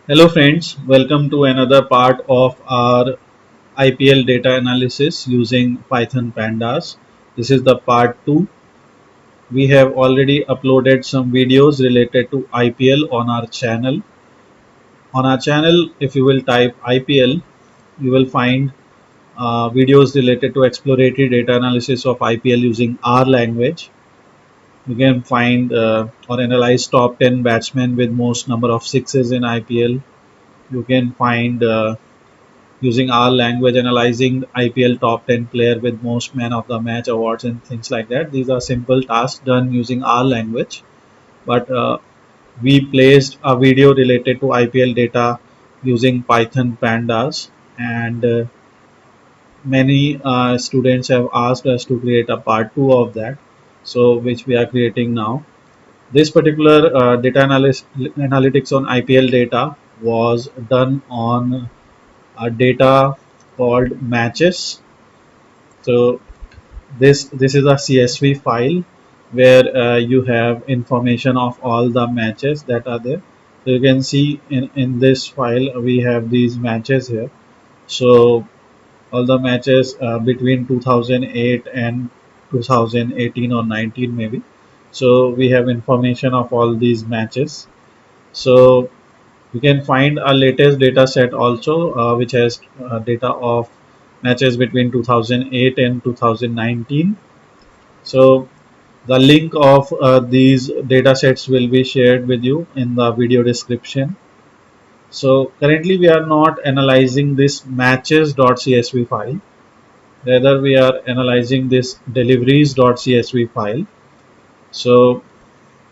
Hello friends, welcome to another part of our IPL data analysis using Python Pandas. This is the part 2. We have already uploaded some videos related to IPL on our channel. On our channel, if you will type IPL, you will find videos related to exploratory data analysis of IPL using R language. You can find or analyze top 10 batsmen with most number of sixes in IPL. You can find using our language analyzing IPL top 10 player with most man of the match awards and things like that. These are simple tasks done using our language, but we placed a video related to IPL data using Python pandas, and many students have asked us to create a part 2 of that, so which we are creating now. This particular analytics on IPL data was done on a data called matches. So this is a CSV file where you have information of all the matches that are there. So you can see in this file we have these matches here. So all the matches between 2008 and 2018 or 19 maybe. So we have information of all these matches. So you can find our latest data set also, which has data of matches between 2008 and 2019. So the link of these data sets will be shared with you in the video description. So currently we are not analyzing this matches.csv file. Rather we are analyzing this deliveries.csv file. So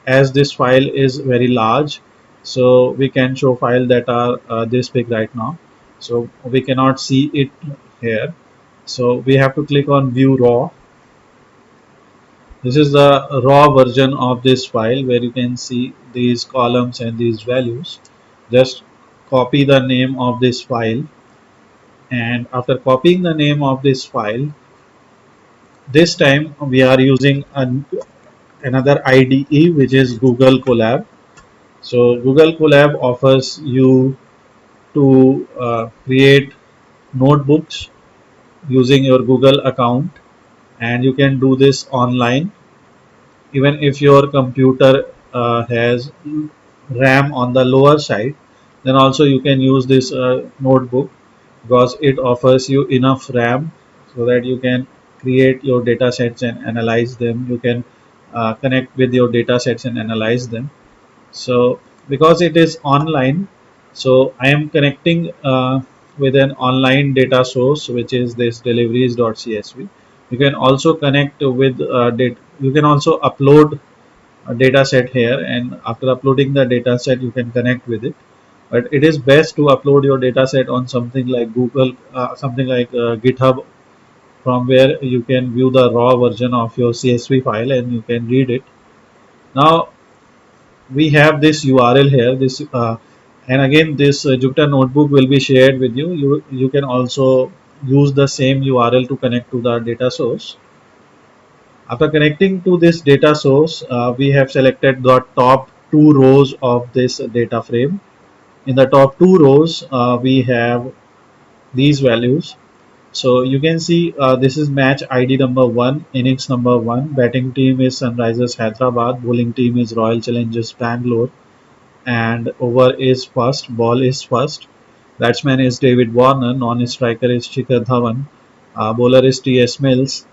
as this file is very large, so we can show file that are this big right now, so we cannot see it here. So we have to click on view raw. This is the raw version of this file where you can see these columns and these values. Just copy the name of this file, and after copying the name of this file, this time we are using another IDE, which is Google Colab. So Google Colab offers you to create notebooks using your Google account, and you can do this online. Even if your computer has RAM on the lower side, then also you can use this notebook, because it offers you enough RAM so that you can create your data sets and analyze them. You can connect with your data sets and analyze them. So because it is online, so I am connecting with an online data source, which is this deliveries.csv. You can also connect with you can also upload a data set here, and after uploading the data set you can connect with it. But it is best to upload your data set on something like Google, something like GitHub, from where you can view the raw version of your CSV file and you can read it. Now we have this URL here, this and again this Jupyter notebook will be shared with you. You can also use the same URL to connect to the data source. After connecting to this data source, we have selected the top two rows of this data frame. In the top two rows, we have these values. So you can see this is match ID number 1, innings number 1, batting team is Sunrisers Hyderabad, bowling team is Royal Challengers Bangalore, and over is first, ball is first, batsman is David Warner, non-striker is Shikhar Dhawan, bowler is T.S. Mills.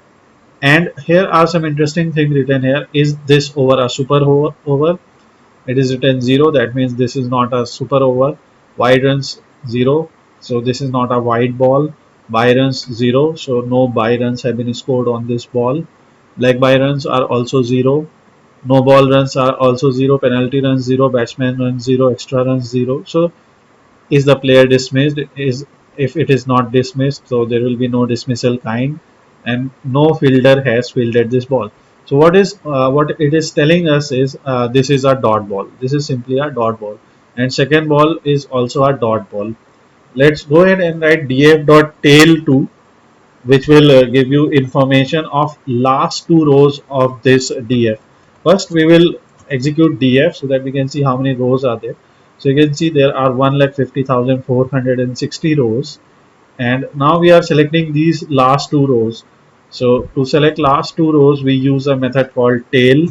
And here are some interesting things written here. Is this over a super over? It is written 0, that means this is not a super over. Wide runs 0, so this is not a wide ball. By runs 0, so no by runs have been scored on this ball. Leg by runs are also 0. No ball runs are also 0. Penalty runs 0. Batsman runs 0. Extra runs 0. So is the player dismissed? Is If it is not dismissed, so there will be no dismissal kind, and no fielder has fielded this ball. So what it is telling us is this is a dot ball. This is simply a dot ball, and second ball is also a dot ball. Let's go ahead and write df dot tail 2, which will give you information of last two rows of this df. First we will execute df so that we can see how many rows are there. So you can see there are 1,50,460 rows, and now we are selecting these last two rows. So to select last two rows, we use a method called tail,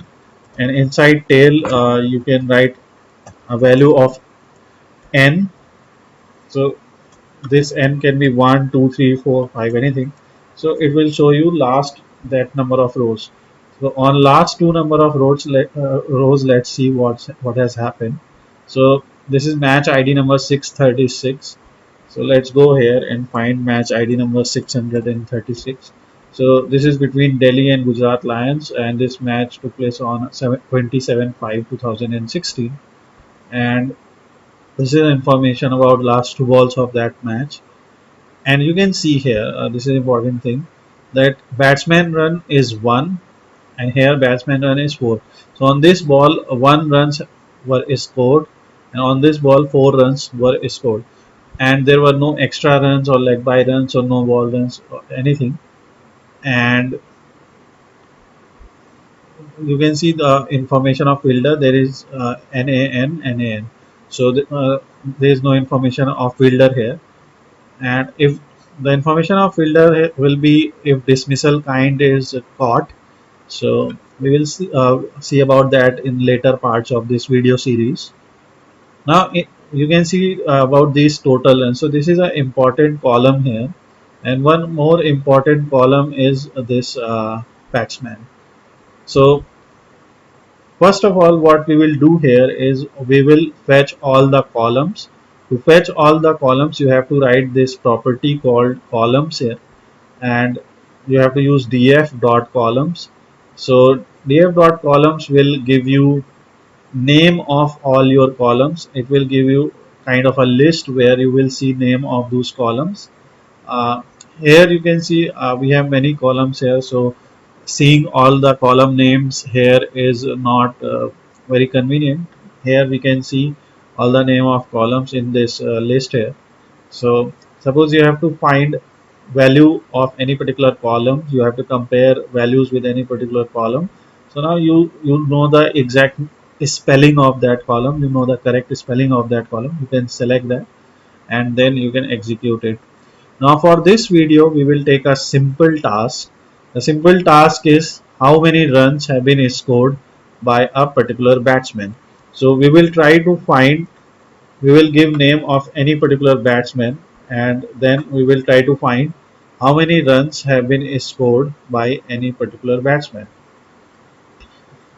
and inside tail you can write a value of n. So this n can be 1, 2, 3, 4, 5, anything. So it will show you last that number of rows. So on last two number of rows, let's see what has happened. So this is match ID number 636. So let's go here and find match ID number 636. So this is between Delhi and Gujarat Lions, and this match took place on 27/5/2016. And this is information about last two balls of that match. And you can see here, this is important thing, that batsman run is 1, and here batsman run is 4. So on this ball 1 runs were scored, and on this ball 4 runs were scored, and there were no extra runs or leg by runs or no ball runs or anything. And you can see the information of fielder, there is NAN. So there is no information of fielder here. And if the information of fielder will be if dismissal kind is caught. So we will see about that in later parts of this video series. Now you can see about this total, and so this is an important column here, and one more important column is this batsman. So first of all, what we will do here is we will fetch all the columns. To fetch all the columns, you have to write this property called columns here, and you have to use df dot columns. So df dot columns will give you name of all your columns. It will give you kind of a list where you will see name of those columns. uh, Here you can see we have many columns here, so seeing all the column names here is not very convenient. Here we can see all the name of columns in this list here. So suppose you have to find value of any particular column, you have to compare values with any particular column. So now you know the exact spelling of that column, you know the correct spelling of that column, you can select that and then you can execute it. Now for this video we will take a simple task. The simple task is how many runs have been scored by a particular batsman. So we will try to find, we will give name of any particular batsman, and then we will try to find how many runs have been scored by any particular batsman.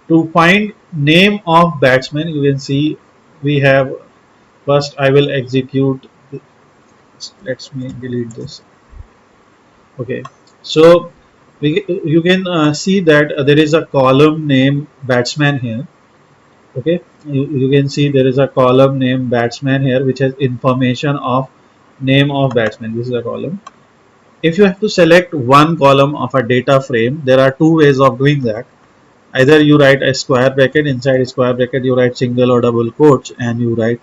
To find name of batsman, you can see we have, first I will execute, let me delete this. Okay, so you can see that there is a column name batsman here. Okay, you can see there is a column name batsman here which has information of name of batsman. This is a column. If you have to select one column of a data frame, there are two ways of doing that. Either you write a square bracket, inside a square bracket you write single or double quotes and you write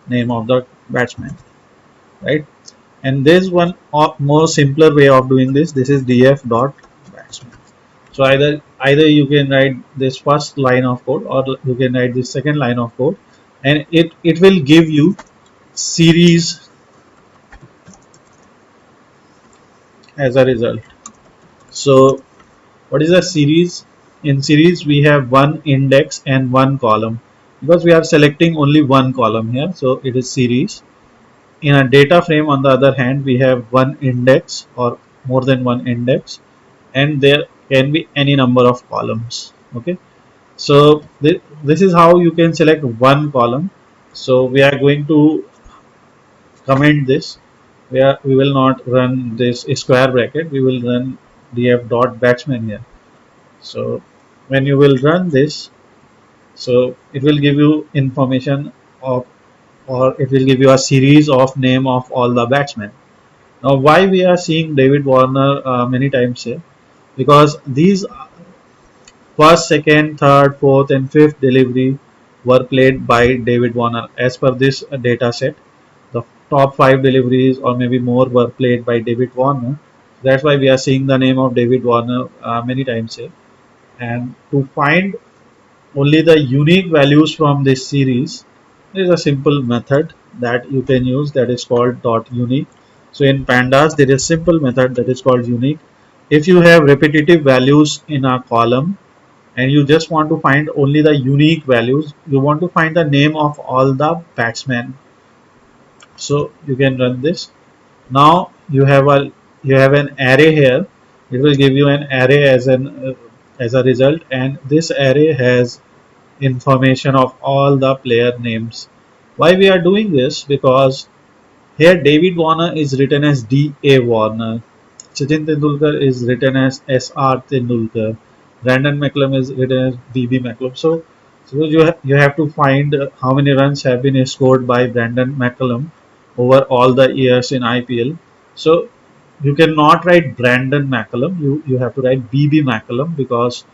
name of the batsman, right? And there's one more simpler way of doing this. This is df dot batsman. So either you can write this first line of code or you can write this second line of code, and it will give you series as a result. So what is a series? In series we have one index and one column, because we are selecting only one column here, so it is series. In a data frame on the other hand, we have one index or more than one index, and there can be any number of columns. Okay, so this is how you can select one column. So we are going to comment this. We will not run this square bracket, we will run df dot batsman here. So when you will run this, so it will give you information of, or it will give you a series of name of all the batsmen. Now why we are seeing David Warner many times here? Because these first, second, third, fourth and fifth delivery were played by David Warner. As per this data set, the top 5 deliveries or maybe more were played by David Warner. That's why we are seeing the name of David Warner many times here. And to find only the unique values from this series, There is a simple method that you can use that is called dot unique. So in pandas there is simple method that is called unique. If you have repetitive values in a column and you just want to find only the unique values, you want to find the name of all the batsmen, so you can run this. Now you have an array here. It will give you an array as a result, and this array has information of all the player names. Why we are doing this? Because here David Warner is written as D.A. Warner. Sachin Tendulkar is written as S.R. Tendulkar. Brandon McCullum is written as B.B. McCullum. So you have to find how many runs have been scored by Brandon McCullum over all the years in IPL. So you cannot write Brandon McCullum. You have to write B.B. McCullum because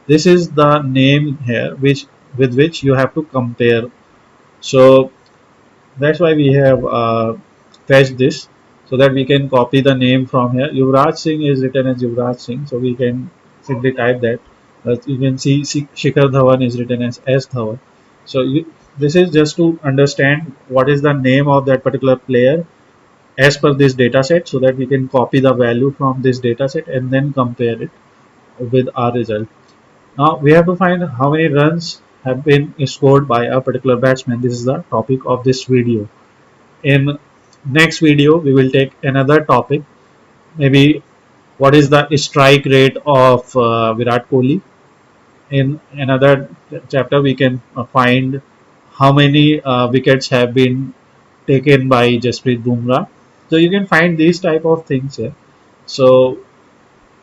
this is the name here which with which you have to compare. So that's why we have fetched this so that we can copy the name from here. Yuvraj Singh is written as Yuvraj Singh, so we can simply type that. You can see Shikhar Dhawan is written as S Dhawan. So this is just to understand what is the name of that particular player as per this data set, so that we can copy the value from this data set and then compare it with our result. Now we have to find how many runs have been scored by a particular batsman. This is the topic of this video. In next video, we will take another topic, maybe what is the strike rate of Virat Kohli. In another chapter, we can find how many wickets have been taken by Jasprit Bumrah. So you can find these type of things here. So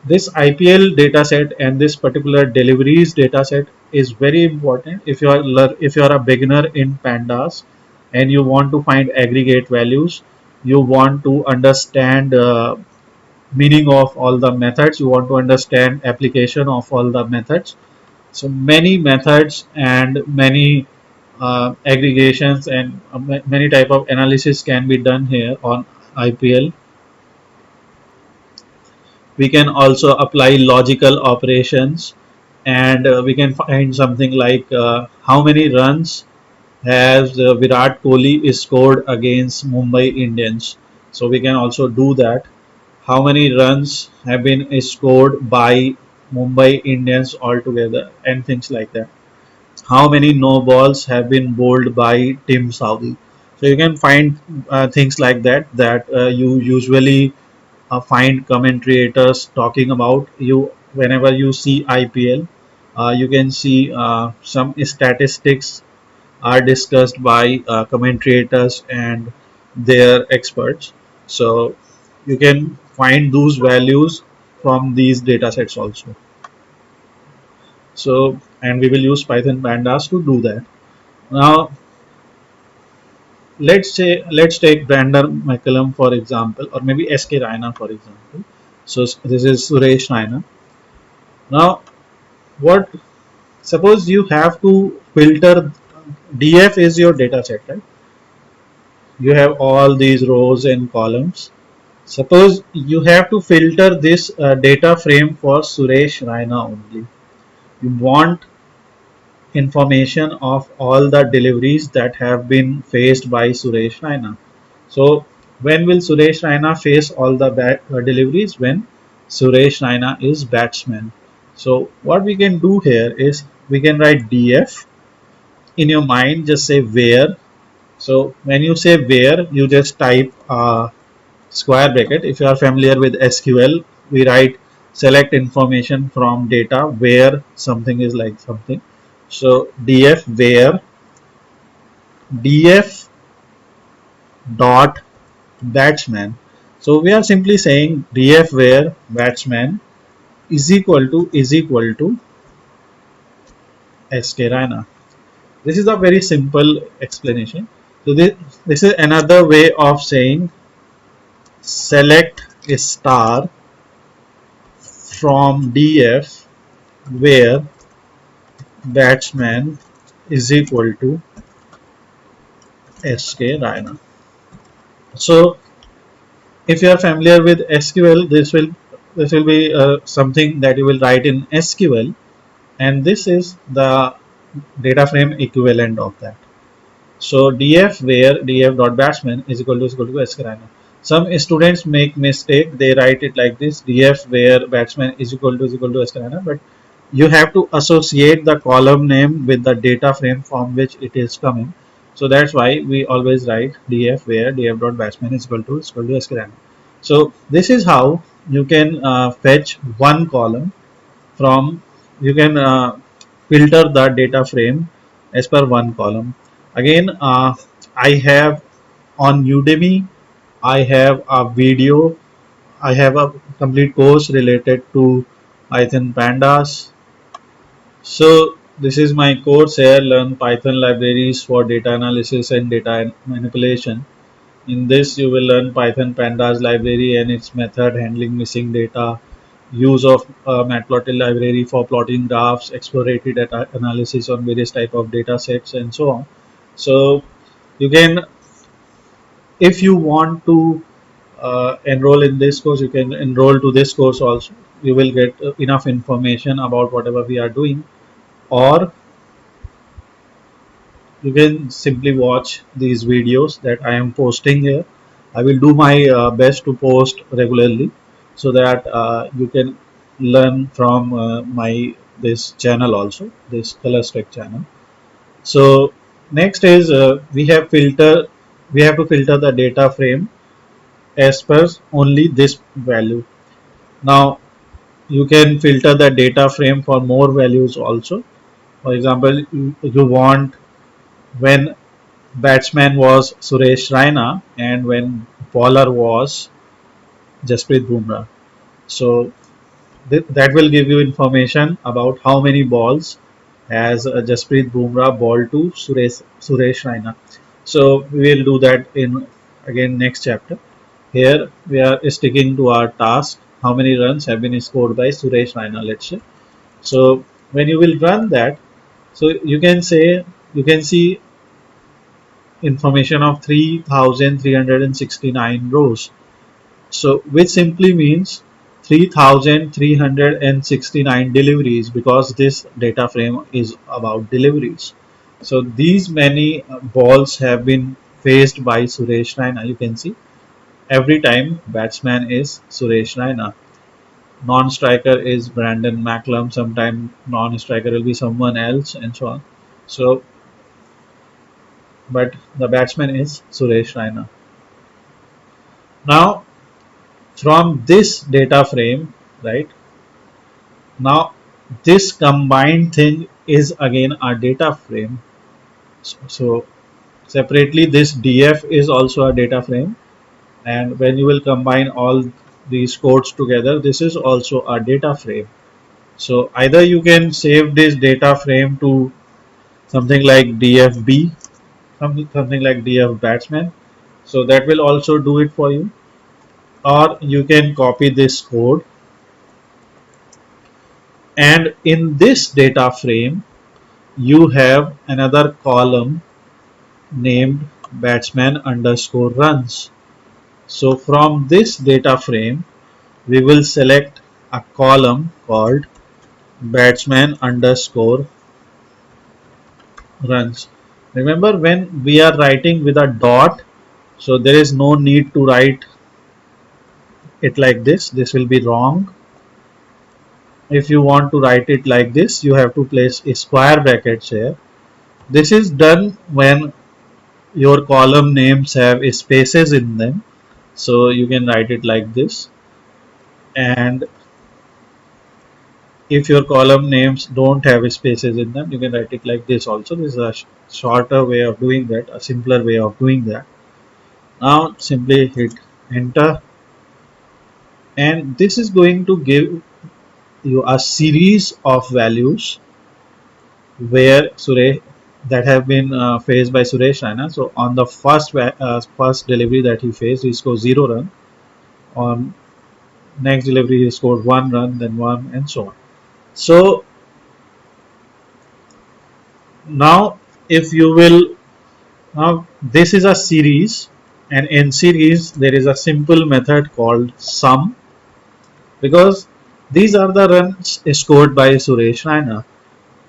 this IPL data set and this particular deliveries data set is very important if you are a beginner in pandas and you want to find aggregate values. You want to understand meaning of all the methods, you want to understand application of all the methods. So many methods and many aggregations and many type of analysis can be done here on IPL. We can also apply logical operations, and we can find something like how many runs has Virat Kohli scored against Mumbai Indians. So we can also do that. How many runs have been scored by Mumbai Indians altogether, and things like that. How many no balls have been bowled by Tim Southee. So you can find things like that you usually find commentators talking about. You whenever you see IPL, you can see some statistics are discussed by commentators and their experts. So you can find those values from these data sets also. So, and we will use Python pandas to do that. Now let's take Brandon McCullum for example, or maybe SK Raina for example. So this is Suresh Raina. Now what, suppose you have to filter, DF is your data set, right? You have all these rows and columns. Suppose you have to filter this data frame for Suresh Raina only. You want information of all the deliveries that have been faced by Suresh Raina. So when will Suresh Raina face all the deliveries? When Suresh Raina is batsman. So what we can do here is we can write df. In your mind just say where. So when you say where, you just type square bracket. If you are familiar with SQL, we write select information from data where something is like something. So df where df dot batsman. So we are simply saying df where batsman is equal to SK Raina. This is a very simple explanation. So this is another way of saying select a star from df where batsman is equal to SK Raina. So if you are familiar with SQL, this will be something that you will write in SQL, and this is the data frame equivalent of that. So df where df dot batsman is equal to SK Raina. Some students make mistake. They write it like this: df where batsman is equal to SK Raina. But you have to associate the column name with the data frame from which it is coming. So that's why we always write df where df dot batsman is equal to SK Raina. So this is how you can fetch one column from. You can filter the data frame as per one column. Again, I have on Udemy, I have a video, I have a complete course related to Python pandas. So this is my course here: learn Python libraries for data analysis and data manipulation. In this, you will learn Python pandas library and its method, handling missing data, use of matplotlib library for plotting graphs, exploratory data analysis on various type of data sets, and so on. So you can, if you want to enroll in this course, you can enroll to this course also. You will get enough information about whatever we are doing, or you can simply watch these videos that I am posting here. I will do my best to post regularly so that you can learn from my this channel also, this ColorStack channel. So next is we have to filter the data frame as per only this value. Now you can filter the data frame for more values also. For example, you want when batsman was Suresh Raina and when bowler was Jasprit Bumrah. So that will give you information about how many balls has Jasprit Bumrah bowled to Suresh Raina. So we will do that in again next chapter. Here we are sticking to our task. How many runs have been scored by Suresh Raina? Let's say. So when you will run that, so you can see information of 3,369 rows. So which simply means 3,369 deliveries, because this data frame is about deliveries. So these many balls have been faced by Suresh Raina. You can see every time batsman is Suresh Raina. Non-striker is Brandon McCullum. Sometime non-striker will be someone else, and so on. So, but the batsman is Suresh Raina. Now, from this data frame, right? Now, this combined thing is again a data frame. So separately, this df is also a data frame, and when you will combine all these codes together, this is also a data frame. So either you can save this data frame to something like dfb, something like df batsman. So that will also do it for you, or you can copy this code, and in this data frame you have another column named batsman underscore runs. So from this data frame we will select a column called batsman underscore runs. Remember, when we are writing with a dot, so there is no need to write it like this will be wrong. If you want to write it like this, you have to place a square brackets here. This is done when your column names have spaces in them, so you can write it like this. And if your column names don't have spaces in them, you can write it like this also. This is a shorter way of doing that, a simpler way of doing that. Now simply hit enter, and this is going to give you a series of values where Suresh that have been faced by Suresh Raina. So on the first delivery that he faced, he scored 0 run. On next delivery, he scored 1 run, then one, and so on. So now, if you will, now this is a series, and in series there is a simple method called sum, because these are the runs scored by Suresh Raina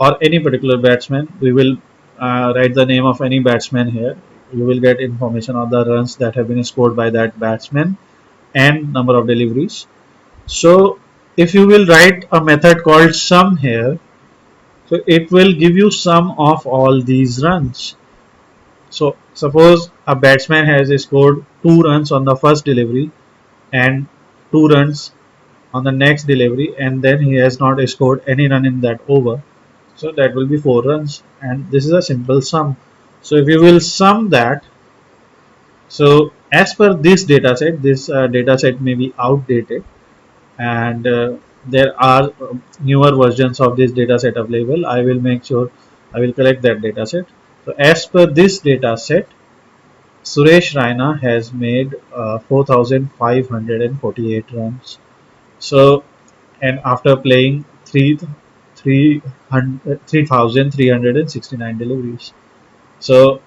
or any particular batsman. We will write the name of any batsman here, you will get information of the runs that have been scored by that batsman and number of deliveries. So if you will write a method called sum here, so it will give you sum of all these runs. So suppose a batsman has scored 2 runs on the first delivery and 2 runs on the next delivery, and then he has not scored any run in that over. So that will be 4 runs, and this is a simple sum. So if you will sum that, so as per this data set, this data set may be outdated, and there are newer versions of this data set available. I will make sure I will collect that data set. So as per this data set, Suresh Raina has made 4,548 runs. So, and after playing 3,369 deliveries. So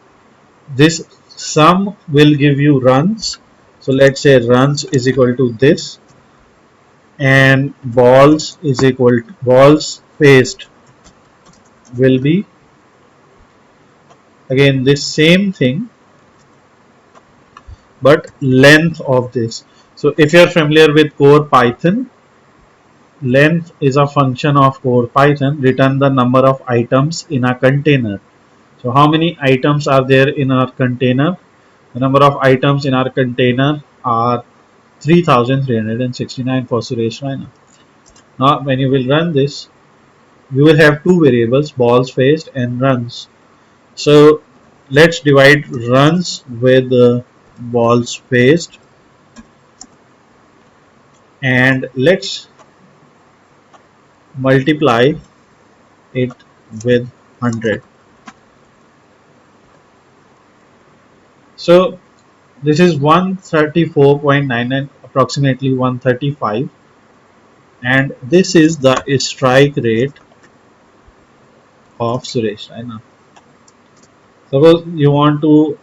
this sum will give you runs. So let's say runs is equal to this, and balls is equal to balls faced will be again this same thing, but length of this. So if you are familiar with core Python, length is a function of core Python. Return the number of items in a container. So how many items are there in our container? The number of items in our container are 3,369 for Suresh Raina. Now when you will run this, you will have two variables, balls faced and runs. So let's divide runs with balls faced, and let's multiply it with 100. So this is 134.99, approximately 135, and this is the strike rate of Suresh Raina. Suppose you want to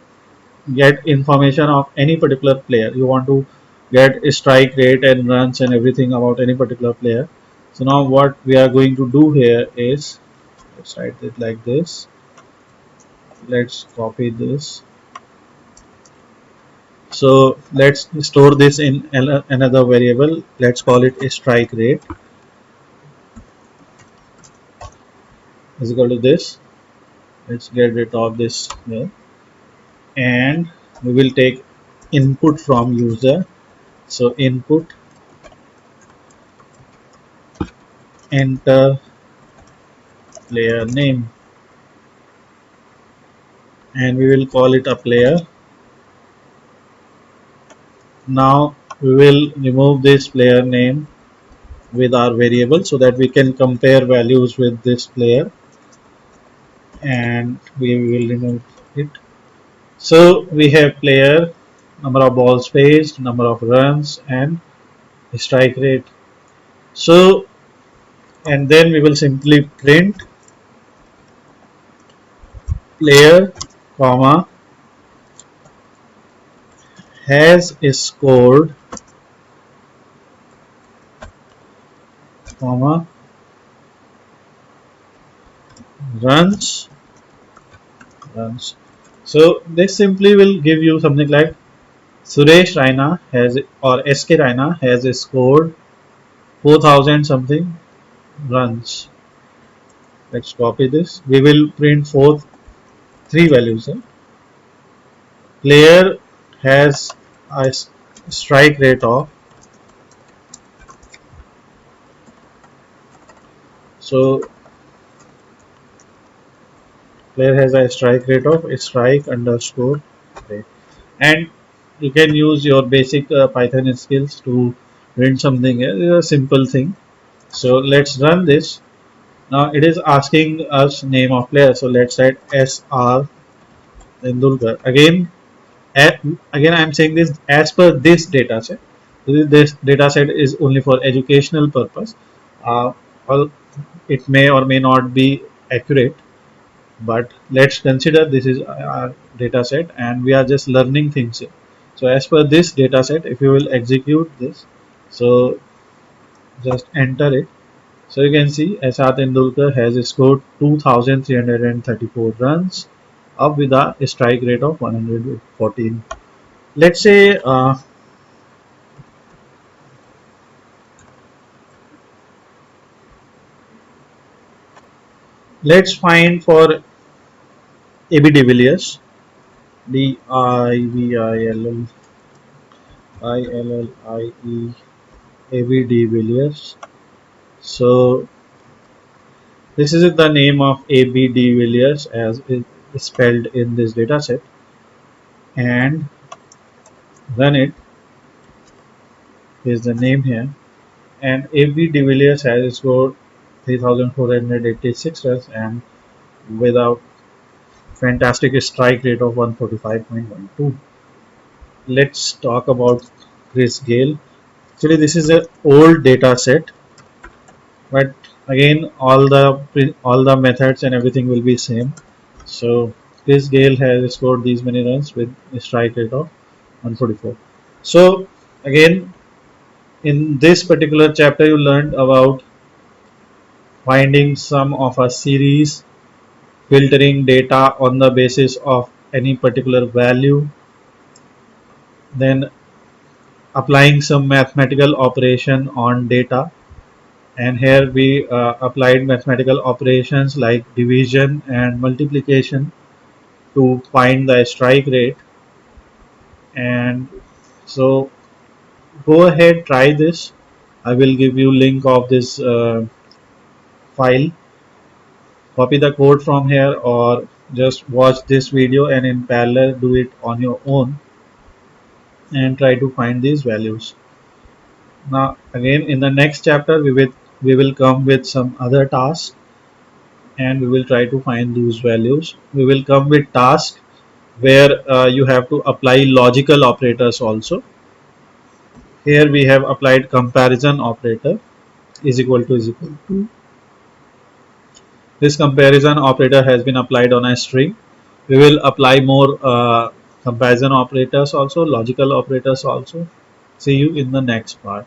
get information of any particular player, you want to get a strike rate and runs and everything about any particular player. So now what we are going to do here is, let's write it like this. Let's copy this. So let's store this in another variable. Let's call it a strike rate is equal to this. Let's get rid of this here, and we will take input from user. So input, enter player name, and we will call it a player. Now we will remove this player name with our variable so that we can compare values with this player, and we will remove it. So we have player, number of balls faced, number of runs, and strike rate. So, and then we will simply print player, comma, has scored, comma, runs. So this simply will give you something like Suresh Raina has, or SK Raina has scored 4,000 something runs. Let's copy this. We will print three values. Player has a strike rate of, so player has a strike rate of strike underscore rate, and you can use your basic Python skills to print something here. It's a simple thing. So let's run this. Now it is asking us name of player. So let's write SR Tendulkar. Again I am saying this as per this data set. This data set is only for educational purpose. Well, it may or may not be accurate, but let's consider this is our data set and we are just learning things here. So as per this data set, if you will execute this, so just enter it. So you can see SR Tendulkar has scored 2,334 runs, up with a strike rate of 114. Let's say let's find for AB de Villiers, DIVILLIE AB de Villiers. So this is the name of AB de Villiers as it is spelled in this dataset, and run it is the name here. And AB de Villiers has scored 3,486 runs and with a fantastic strike rate of 145.12. Let's talk about Chris Gale. Actually, this is an old data set, but again, all the methods and everything will be same. So Chris Gale has scored these many runs with a strike rate of 144. So again, in this particular chapter, you learned about finding sum of a series, filtering data on the basis of any particular value, then applying some mathematical operation on data. And here we applied mathematical operations like division and multiplication to find the strike rate. And so go ahead, try this. I will give you link of this file. Copy the code from here or just watch this video and in parallel do it on your own and try to find these values. Now again in the next chapter we will come with some other tasks and we will try to find those values. We will come with tasks where you have to apply logical operators also. Here we have applied comparison operator is equal to. This comparison operator has been applied on a string. We will apply more comparison operators also, logical operators also. See you in the next part.